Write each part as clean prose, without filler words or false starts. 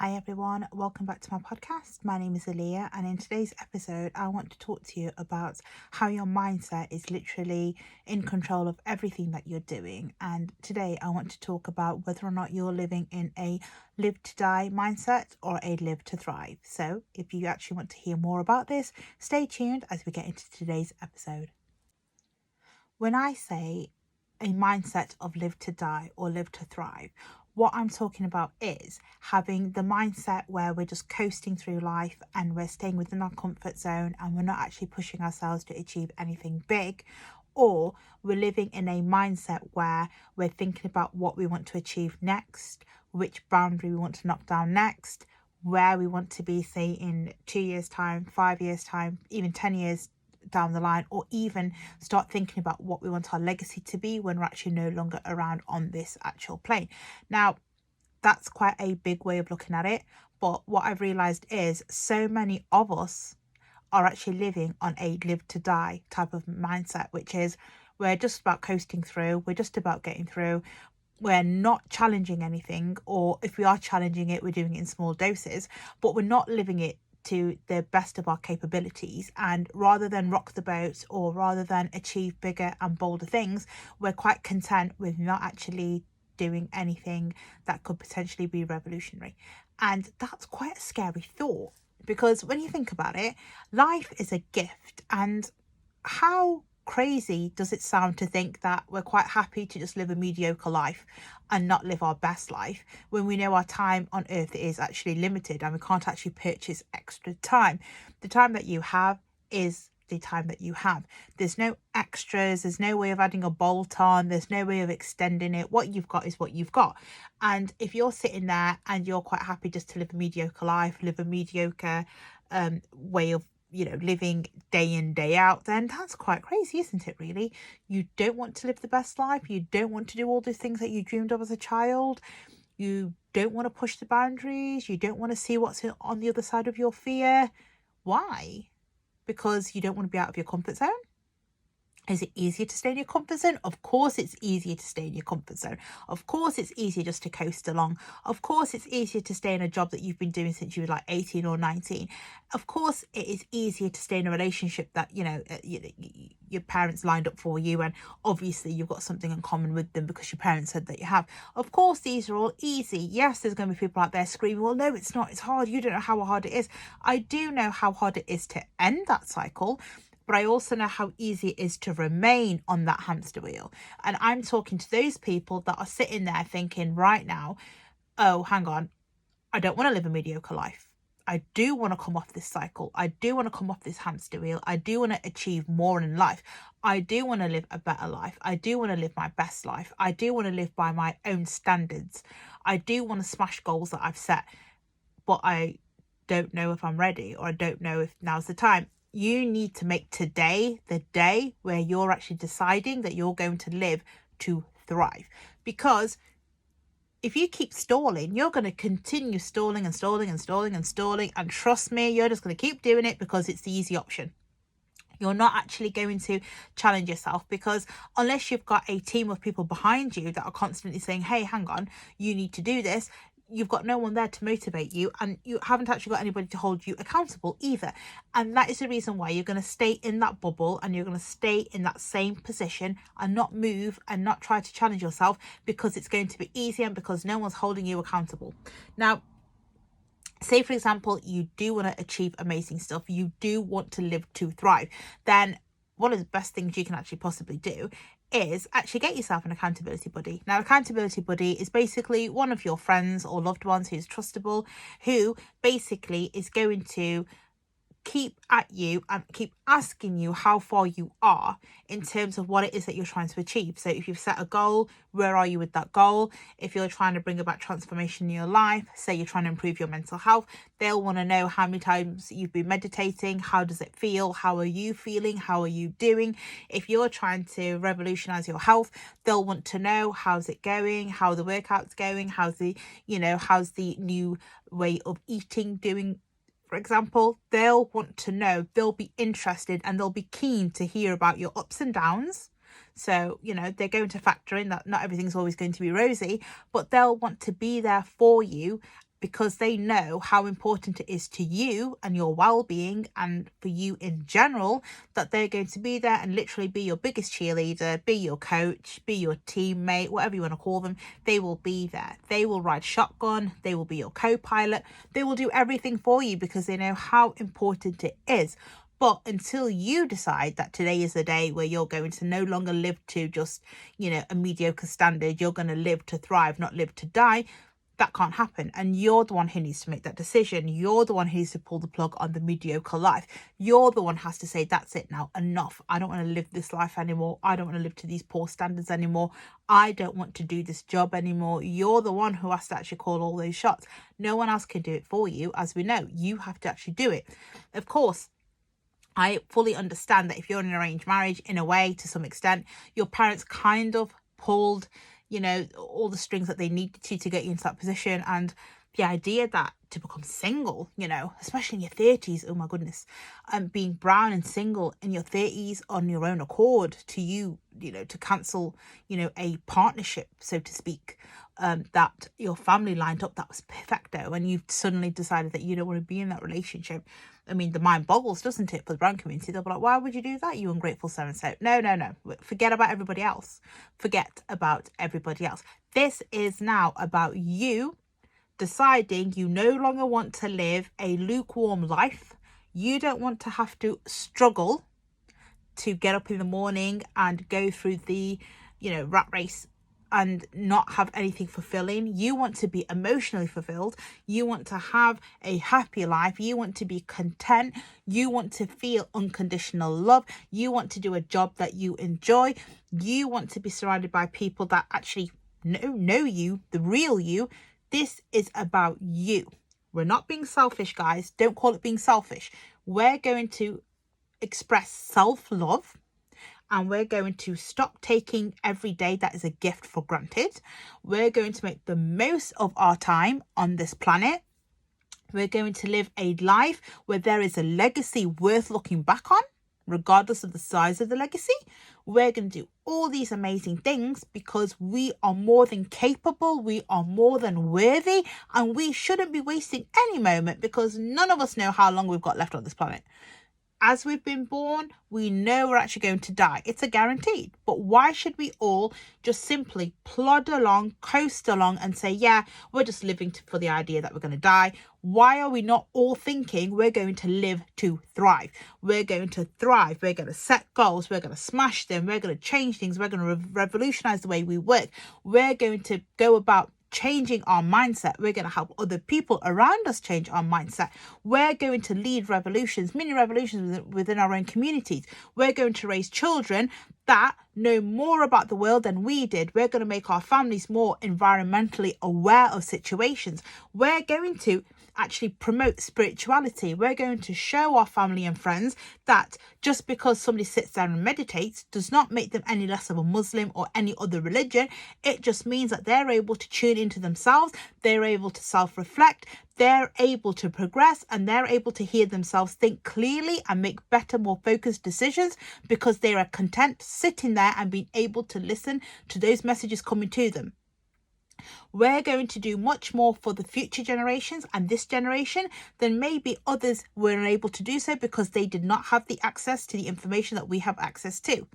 Hi everyone, welcome back to my podcast. My name is Alliyah, and in today's episode, I want to talk to you about how your mindset is literally in control of everything that you're doing. And today, I want to talk about whether or not you're living in a live to die mindset or a live to thrive. So, if you actually want to hear more about this, stay tuned as we get into today's episode. When I say a mindset of live to die or live to thrive, what I'm talking about is having the mindset where we're just coasting through life and we're staying within our comfort zone and we're not actually pushing ourselves to achieve anything big, or we're living in a mindset where we're thinking about what we want to achieve next, which boundary we want to knock down next, where we want to be, say, in 2 years' time, 5 years' time, even 10 years down the line, or even start thinking about what we want our legacy to be when we're actually no longer around on this actual plane. Now, that's quite a big way of looking at it, but what I've realized is so many of us are actually living on a live to die type of mindset, which is we're just about coasting through, we're just about getting through, we're not challenging anything, or if we are challenging it, we're doing it in small doses, but we're not living it to the best of our capabilities. And rather than rock the boat or rather than achieve bigger and bolder things, we're quite content with not actually doing anything that could potentially be revolutionary. And that's quite a scary thought, because when you think about it, life is a gift. And how crazy does it sound to think that we're quite happy to just live a mediocre life and not live our best life when we know our time on earth is actually limited and we can't actually purchase extra time? The time that you have is the time that you have. There's no extras, there's no way of adding a bolt on, there's no way of extending it. What you've got is what you've got. And if you're sitting there and you're quite happy just to live a mediocre life, live a mediocre way of living day in, day out, then that's quite crazy, isn't it, really? You don't want to live the best life. You don't want to do all the things that you dreamed of as a child. You don't want to push the boundaries. You don't want to see what's on the other side of your fear. Why? Because you don't want to be out of your comfort zone? Is it easier to stay in your comfort zone? Of course it's easier to stay in your comfort zone. Of course it's easier just to coast along. Of course it's easier to stay in a job that you've been doing since you were like 18 or 19. Of course it is easier to stay in a relationship that, your parents lined up for you, and obviously you've got something in common with them because your parents said that you have. Of course these are all easy. Yes, there's going to be people out there screaming, well, no, it's not. It's hard. You don't know how hard it is. I do know how hard it is to end that cycle. But I also know how easy it is to remain on that hamster wheel. And I'm talking to those people that are sitting there thinking right now, oh, hang on, I don't want to live a mediocre life. I do want to come off this cycle. I do want to come off this hamster wheel. I do want to achieve more in life. I do want to live a better life. I do want to live my best life. I do want to live by my own standards. I do want to smash goals that I've set. But I don't know if I'm ready, or I don't know if now's the time. You need to make today the day where you're actually deciding that you're going to live to thrive. Because if you keep stalling, you're going to continue stalling and stalling and stalling and stalling. And trust me, you're just going to keep doing it because it's the easy option. You're not actually going to challenge yourself, because unless you've got a team of people behind you that are constantly saying, hey, hang on, you need to do this, you've got no one there to motivate you, and you haven't actually got anybody to hold you accountable either. And that is the reason why you're going to stay in that bubble and you're going to stay in that same position and not move and not try to challenge yourself, because it's going to be easy and because no one's holding you accountable. Now, say, for example, you do want to achieve amazing stuff, you do want to live to thrive, then one of the best things you can actually possibly do is actually get yourself an accountability buddy. Now, accountability buddy is basically one of your friends or loved ones who's trustable, who basically is going to keep at you and keep asking you how far you are in terms of what it is that you're trying to achieve. So if you've set a goal, where are you with that goal? If you're trying to bring about transformation in your life, say you're trying to improve your mental health, they'll want to know how many times you've been meditating, how does it feel, how are you feeling, how are you doing? If you're trying to revolutionize your health, they'll want to know how's it going, how the workout's going, how's the new way of eating doing. For example, they'll want to know, they'll be interested, and they'll be keen to hear about your ups and downs. So, they're going to factor in that not everything's always going to be rosy, but they'll want to be there for you because they know how important it is to you and your well-being and for you in general, that they're going to be there and literally be your biggest cheerleader, be your coach, be your teammate, whatever you want to call them. They will be there. They will ride shotgun. They will be your co-pilot. They will do everything for you because they know how important it is. But until you decide that today is the day where you're going to no longer live to just, a mediocre standard, you're going to live to thrive, not live to die, that can't happen. And you're the one who needs to make that decision. You're the one who needs to pull the plug on the mediocre life. You're the one who has to say, that's it now, enough. I don't want to live this life anymore. I don't want to live to these poor standards anymore. I don't want to do this job anymore. You're the one who has to actually call all those shots. No one else can do it for you. As we know, you have to actually do it. Of course, I fully understand that if you're in an arranged marriage, in a way, to some extent, your parents kind of pulled all the strings that they needed to get you into that position. And the idea that to become single, especially in your 30s, oh my goodness, being brown and single in your 30s on your own accord, to to cancel, a partnership, so to speak, that your family lined up, that was perfecto, and you've suddenly decided that you don't want to be in that relationship. I mean, the mind boggles, doesn't it, for the brown community? They'll be like, why would you do that, you ungrateful so-and-so? No. Forget about everybody else. Forget about everybody else. This is now about you deciding you no longer want to live a lukewarm life. You don't want to have to struggle to get up in the morning and go through the, rat race and not have anything fulfilling. You want to be emotionally fulfilled. You want to have a happy life. You want to be content. You want to feel unconditional love. You want to do a job that you enjoy. You want to be surrounded by people that actually know you, the real you. This is about you. We're not being selfish, guys. Don't call it being selfish. We're going to express self-love. And we're going to stop taking every day that is a gift for granted. We're going to make the most of our time on this planet. We're going to live a life where there is a legacy worth looking back on, regardless of the size of the legacy. We're going to do all these amazing things because we are more than capable. We are more than worthy. And we shouldn't be wasting any moment because none of us know how long we've got left on this planet. As we've been born, we know we're actually going to die. It's a guaranteed. But why should we all just simply plod along, coast along and say, yeah, we're just living for the idea that we're going to die? Why are we not all thinking we're going to live to thrive? We're going to thrive. We're going to set goals. We're going to smash them. We're going to change things. We're going to revolutionize the way we work. We're going to go about changing our mindset. We're going to help other people around us change our mindset. We're going to lead revolutions, mini revolutions within our own communities. We're going to raise children that know more about the world than we did. We're going to make our families more environmentally aware of situations. We're going to actually promote spirituality. We're going to show our family and friends that just because somebody sits down and meditates does not make them any less of a Muslim or any other religion. It just means that they're able to tune into themselves, they're able to self-reflect, they're able to progress, and they're able to hear themselves think clearly and make better, more focused decisions because they are content sitting there and being able to listen to those messages coming to them. We're going to do much more for the future generations and this generation than maybe others were unable to do so because they did not have the access to the information that we have access to.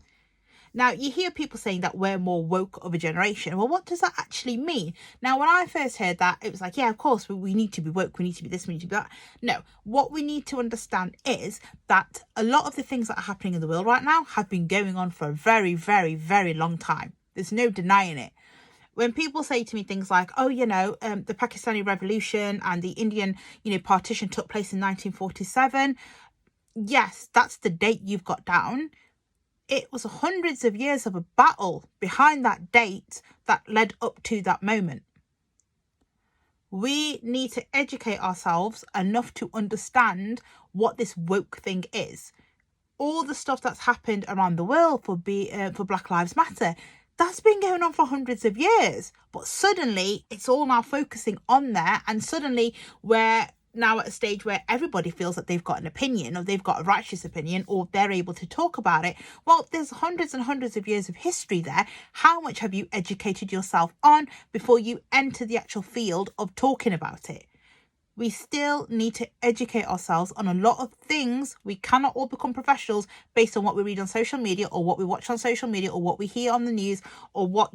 Now, you hear people saying that we're more woke of a generation. Well, what does that actually mean? Now, when I first heard that, it was like, yeah, of course, we need to be woke. We need to be this, we need to be that. No, what we need to understand is that a lot of the things that are happening in the world right now have been going on for a very, very, very long time. There's no denying it. When people say to me things like, oh, the Pakistani revolution and the Indian, partition took place in 1947. Yes, that's the date you've got down. It was hundreds of years of a battle behind that date that led up to that moment. We need to educate ourselves enough to understand what this woke thing is. All the stuff that's happened around the world for Black Lives Matter, that's been going on for hundreds of years. But suddenly it's all now focusing on there, and suddenly we're now at a stage where everybody feels that they've got an opinion, or they've got a righteous opinion, or they're able to talk about it. Well, there's hundreds and hundreds of years of history there. How much have you educated yourself on before you enter the actual field of talking about it? We still need to educate ourselves on a lot of things. We cannot all become professionals based on what we read on social media or what we watch on social media or what we hear on the news or what,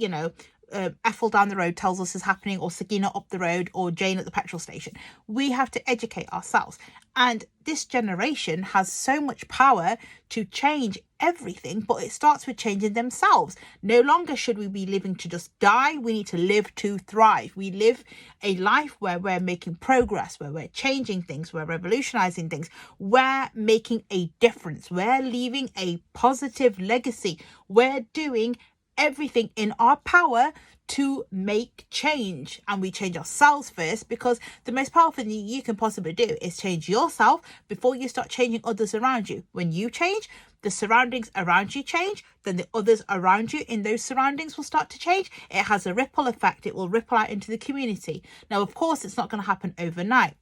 Ethel down the road tells us is happening, or Sagina up the road, or Jane at the petrol station. We have to educate ourselves. And this generation has so much power to change everything, but it starts with changing themselves. No longer should we be living to just die. We need to live to thrive. We live a life where we're making progress, where we're changing things, we're revolutionizing things, we're making a difference, we're leaving a positive legacy, we're doing everything in our power to make change. And we change ourselves first, because the most powerful thing you can possibly do is change yourself before you start changing others around you. When you change, the surroundings around you change, then the others around you in those surroundings will start to change. It has a ripple effect. It will ripple out into the community. Now, of course, it's not going to happen overnight.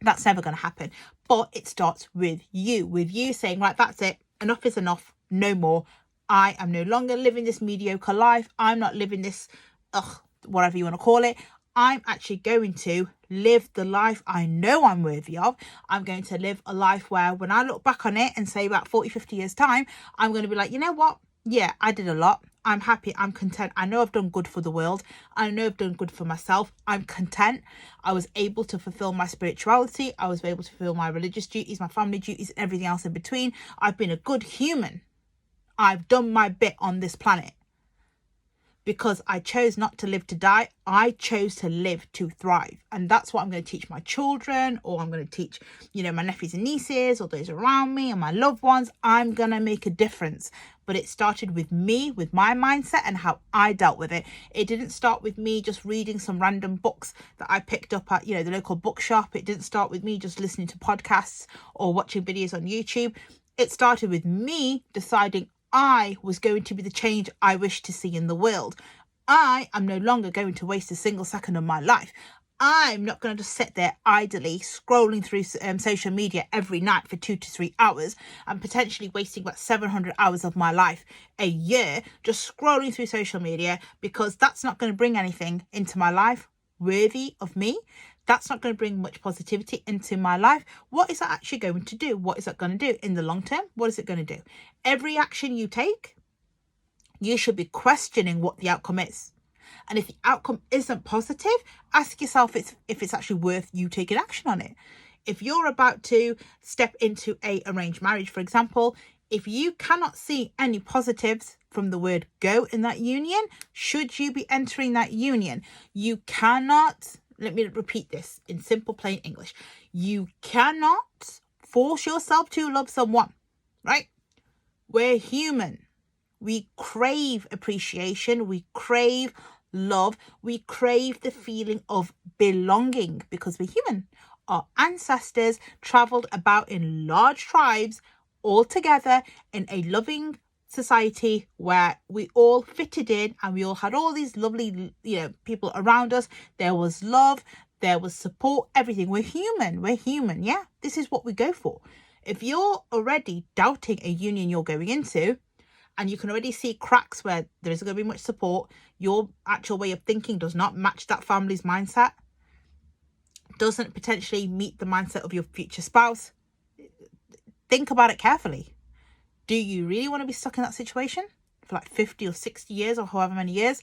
That's never going to happen. But it starts with you saying, right, that's it. Enough is enough. No more. I am no longer living this mediocre life. I'm not living this, whatever you want to call it. I'm actually going to live the life I know I'm worthy of. I'm going to live a life where when I look back on it and say about 40, 50 years time, I'm going to be like, you know what? Yeah, I did a lot. I'm happy. I'm content. I know I've done good for the world. I know I've done good for myself. I'm content. I was able to fulfill my spirituality. I was able to fulfill my religious duties, my family duties, and everything else in between. I've been a good human. I've done my bit on this planet, because I chose not to live to die. I chose to live to thrive. And that's what I'm going to teach my children, or I'm going to teach, my nephews and nieces, or those around me and my loved ones. I'm going to make a difference. But it started with me, with my mindset and how I dealt with it. It didn't start with me just reading some random books that I picked up at, the local bookshop. It didn't start with me just listening to podcasts or watching videos on YouTube. It started with me deciding I was going to be the change I wish to see in the world. I am no longer going to waste a single second of my life. I'm not going to just sit there idly scrolling through social media every night for 2 to 3 hours and potentially wasting about 700 hours of my life a year just scrolling through social media, because that's not going to bring anything into my life worthy of me. That's not going to bring much positivity into my life. What is that actually going to do? What is that going to do in the long term? What is it going to do? Every action you take, you should be questioning what the outcome is. And if the outcome isn't positive, ask yourself if it's actually worth you taking action on it. If you're about to step into a arranged marriage, for example, if you cannot see any positives from the word go in that union, should you be entering that union? You cannot... Let me repeat this in simple, plain English. You cannot force yourself to love someone, right? We're human. We crave appreciation. We crave love. We crave the feeling of belonging, because we're human. Our ancestors traveled about in large tribes all together in a loving society where we all fitted in and we all had all these lovely, people around us. There was love, there was support, everything. We're human. Yeah, this is what we go for. If you're already doubting a union you're going into, and you can already see cracks where there isn't going to be much support, your actual way of thinking does not match that family's mindset, doesn't potentially meet the mindset of your future spouse, think about it carefully. Do you really want to be stuck in that situation for like 50 or 60 years or however many years,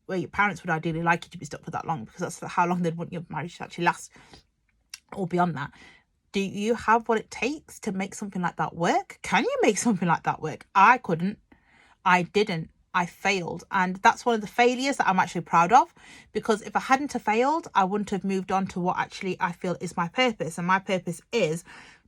where your parents would ideally like you to be stuck for that long, because that's how long they'd want your marriage to actually last, or beyond that? Do you have what it takes to make something like that work? Can you make something like that work? I couldn't. I didn't. I failed. And that's one of the failures that I'm actually proud of, because if I hadn't have failed, I wouldn't have moved on to what actually I feel is my purpose. And my purpose is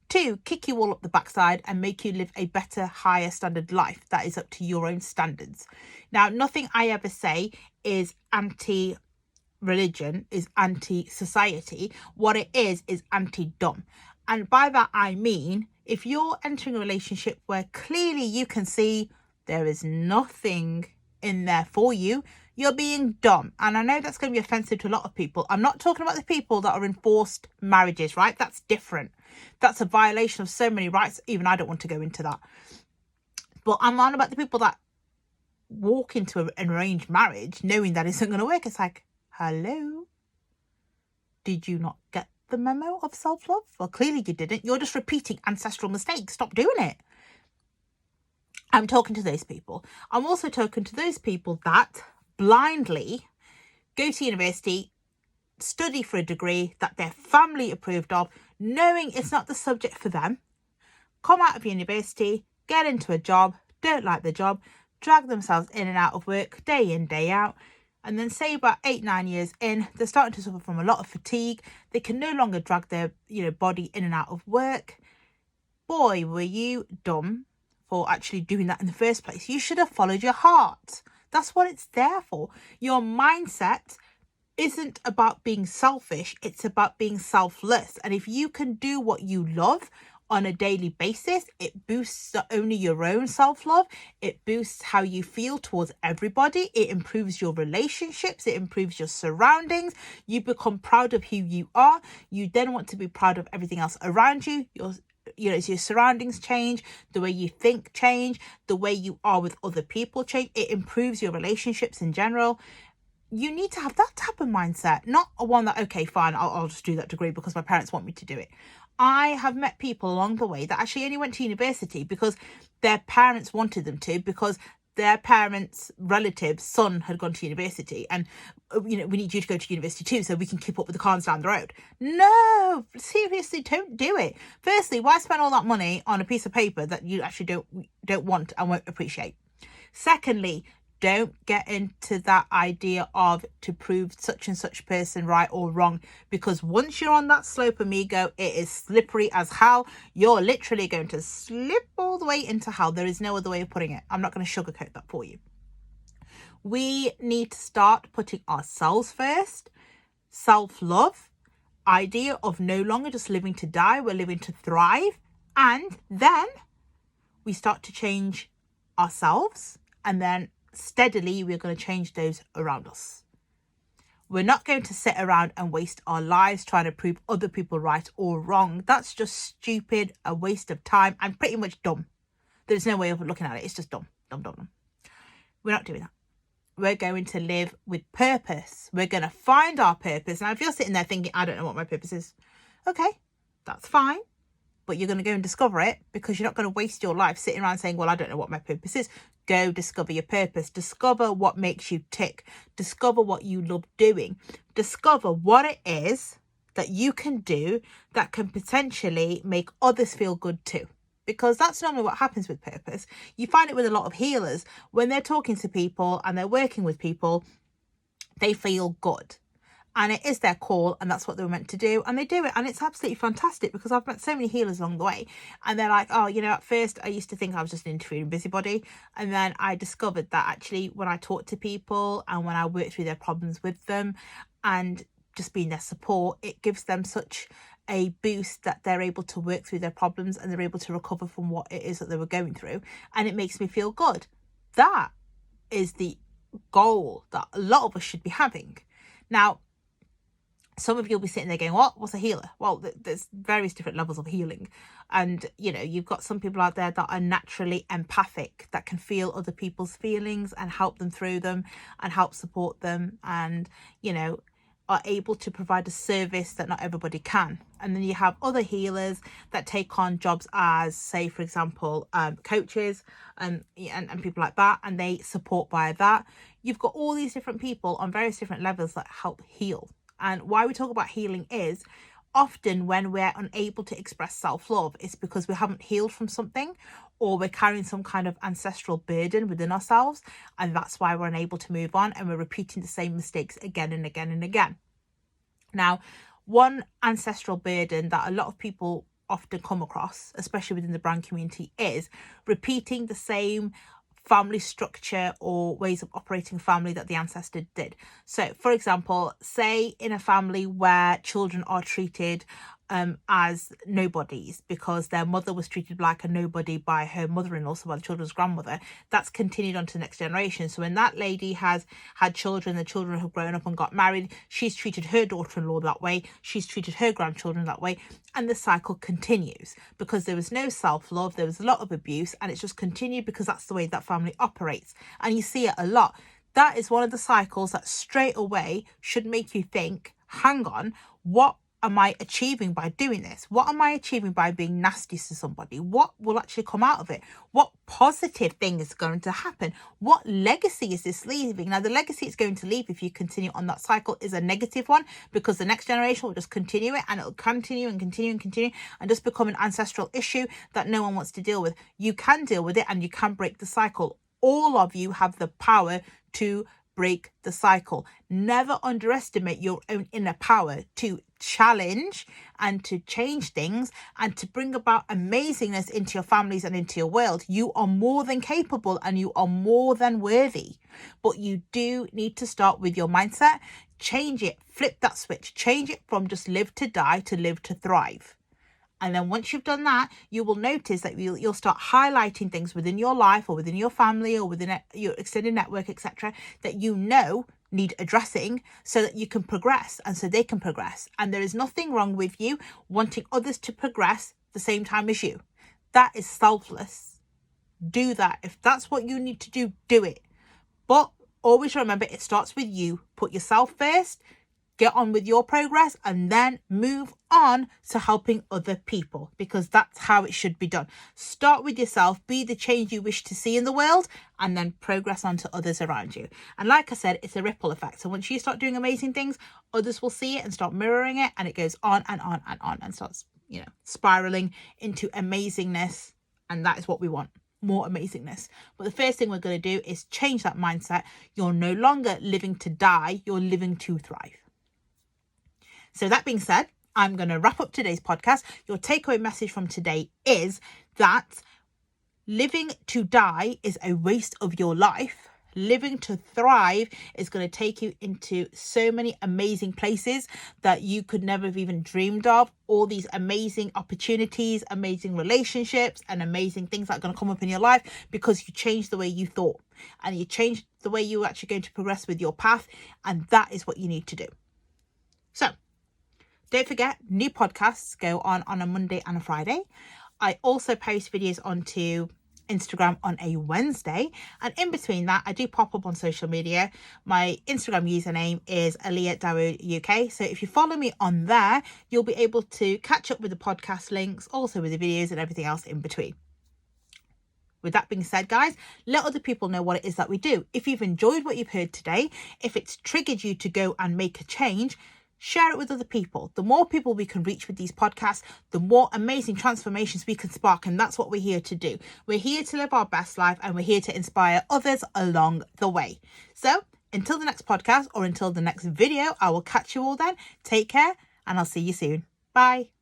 to kick you all up the backside and make you live a better, higher standard life that is up to your own standards. Now, nothing I ever say is anti-religion, is anti-society. What it is anti-dumb. And by that, I mean, if you're entering a relationship where clearly you can see there is nothing in there for you, you're being dumb. And I know that's going to be offensive to a lot of people. I'm not talking about the people that are in forced marriages, right? That's different. That's a violation of so many rights. Even I don't want to go into that. But I'm on about the people that walk into an arranged marriage knowing that isn't going to work. It's like, hello? Did you not get the the memo of self-love? Well, clearly you didn't. You're just repeating ancestral mistakes. Stop doing it. I'm talking to those people. I'm also talking to those people that blindly go to university, study for a degree that their family approved of, knowing it's not the subject for them, come out of university, get into a job, don't like the job, drag themselves in and out of work day in, day out, and then say about 8-9 years in, they're starting to suffer from a lot of fatigue. They can no longer drag their body in and out of work. Boy, were you dumb for actually doing that in the first place. You should have followed your heart. That's what it's there for. Your mindset isn't about being selfish, it's about being selfless. And if you can do what you love on a daily basis, it boosts not only your own self-love, it boosts how you feel towards everybody, it improves your relationships, it improves your surroundings, you become proud of who you are, you then want to be proud of everything else around you. Your surroundings change, the way you think change, the way you are with other people change, it improves your relationships in general. You need to have that type of mindset, not a one that, okay, fine, I'll just do that degree because my parents want me to do it. I have met people along the way that actually only went to university because their parents wanted them to, because their parents' relatives' son had gone to university, and we need you to go to university too so we can keep up with the cons down the road. No, seriously, don't do it. Firstly, why spend all that money on a piece of paper that you actually don't want and won't appreciate? Secondly, don't get into that idea of to prove such and such person right or wrong, because once you're on that slope, amigo, it is slippery as hell. You're literally going to slip all the way into hell. There is no other way of putting it. I'm not going to sugarcoat that for you. We need to start putting ourselves first. Self-love, idea of no longer just living to die, we're living to thrive. And then we start to change ourselves, and then steadily we're going to change those around us. We're not going to sit around and waste our lives trying to prove other people right or wrong. That's just stupid, a waste of time, and pretty much dumb. There's no way of looking at it. It's just dumb. We're not doing that. We're going to live with purpose. We're going to find our purpose. Now, if you're sitting there thinking, I don't know what my purpose is, okay, that's fine. But you're going to go and discover it, because you're not going to waste your life sitting around saying, well, I don't know what my purpose is. Go discover your purpose. Discover what makes you tick. Discover what you love doing. Discover what it is that you can do that can potentially make others feel good too. Because that's normally what happens with purpose. You find it with a lot of healers. When they're talking to people and they're working with people, they feel good. And it is their call, and that's what they were meant to do, and they do it, and it's absolutely fantastic, because I've met so many healers along the way, and they're like, oh, at first I used to think I was just an interfering busybody, and then I discovered that actually when I talk to people and when I work through their problems with them and just being their support, it gives them such a boost that they're able to work through their problems and they're able to recover from what it is that they were going through, and it makes me feel good. That is the goal that a lot of us should be having. Now, some of you will be sitting there going, what's a healer? Well, there's various different levels of healing. And, you've got some people out there that are naturally empathic, that can feel other people's feelings and help them through them and help support them, and, are able to provide a service that not everybody can. And then you have other healers that take on jobs as, say, for example, coaches and people like that, and they support via that. You've got all these different people on various different levels that help heal. And why we talk about healing is often when we're unable to express self-love, it's because we haven't healed from something, or we're carrying some kind of ancestral burden within ourselves. And that's why we're unable to move on, and we're repeating the same mistakes again and again and again. Now, one ancestral burden that a lot of people often come across, especially within the brand community, is repeating the same family structure or ways of operating family that the ancestor did. So, for example, say in a family where children are treated as nobodies because their mother was treated like a nobody by her mother-in-law, so by the children's grandmother, that's continued on to the next generation. So when that lady has had children, the children have grown up and got married, she's treated her daughter-in-law that way, she's treated her grandchildren that way, and the cycle continues because there was no self-love, there was a lot of abuse, and it's just continued because that's the way that family operates. And you see it a lot. That is one of the cycles that straight away should make you think, hang on, what am I achieving by doing this? What am I achieving by being nasty to somebody? What will actually come out of it? What positive thing is going to happen? What legacy is this leaving? Now, the legacy it's going to leave if you continue on that cycle is a negative one, because the next generation will just continue it, and it'll continue and continue and continue and just become an ancestral issue that no one wants to deal with. You can deal with it and you can break the cycle. All of you have the power to break the cycle. Never underestimate your own inner power to challenge and to change things and to bring about amazingness into your families and into your world. You are more than capable and you are more than worthy. But you do need to start with your mindset. Change it, flip that switch, change it from just live to die to live to thrive. And then once you've done that, you will notice that you'll start highlighting things within your life or within your family or within your extended network, etc., that you know need addressing so that you can progress and so they can progress. And there is nothing wrong with you wanting others to progress the same time as you. That is selfless. Do that. If that's what you need to do, do it. But always remember, it starts with you. Put yourself first. Get on with your progress and then move on to helping other people, because that's how it should be done. Start with yourself, be the change you wish to see in the world, and then progress on to others around you. And like I said, it's a ripple effect. So once you start doing amazing things, others will see it and start mirroring it, and it goes on and on and on and starts, spiraling into amazingness. And that is what we want. More amazingness. But the first thing we're going to do is change that mindset. You're no longer living to die, you're living to thrive. So that being said, I'm going to wrap up today's podcast. Your takeaway message from today is that living to die is a waste of your life. Living to thrive is going to take you into so many amazing places that you could never have even dreamed of. All these amazing opportunities, amazing relationships, and amazing things that are going to come up in your life because you changed the way you thought and you changed the way you're actually going to progress with your path. And that is what you need to do. So, don't forget, new podcasts go on a Monday and a Friday. I also post videos onto Instagram on a Wednesday. And in between that, I do pop up on social media. My Instagram username is Alliyah UK. So if you follow me on there, you'll be able to catch up with the podcast links, also with the videos and everything else in between. With that being said, guys, let other people know what it is that we do. If you've enjoyed what you've heard today, if it's triggered you to go and make a change, share it with other people. The more people we can reach with these podcasts, the more amazing transformations we can spark. And that's what we're here to do. We're here to live our best life and we're here to inspire others along the way. So until the next podcast or until the next video, I will catch you all then. Take care and I'll see you soon. Bye.